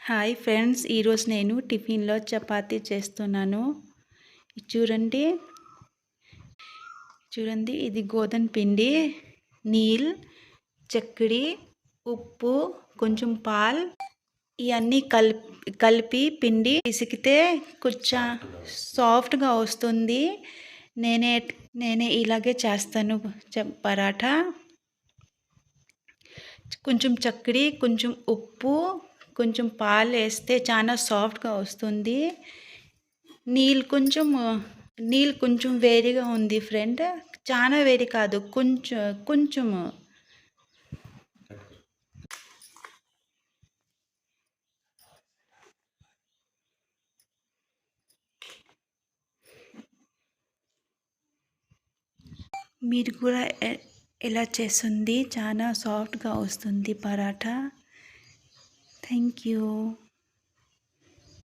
Hi friends, ఈరోజు నేను టిఫిన్లో చపాతీ చేస్తున్నాను. చూడండి చూడండి ఇది గోధుమ పిండి, నీల్, చక్కెర, ఉప్పు, కొంచెం పాలు ఇవన్నీ కలిపి పిండి పిసికితే కొంచెం సాఫ్ట్గా వస్తుంది. నేనే ఇలాగే చేస్తాను పరాఠా. కొంచెం చక్కెర, కొంచెం ఉప్పు, కొంచెం పాలు వేస్తే చాలా సాఫ్ట్గా వస్తుంది. నీళ్ళు కొంచెం వేడిగా ఉంది ఫ్రెండ్, చాలా వేడి కాదు, కొంచెం మీరు కూడా ఎలా చేస్తుంది, చాలా సాఫ్ట్గా వస్తుంది పరాఠా. Thank you.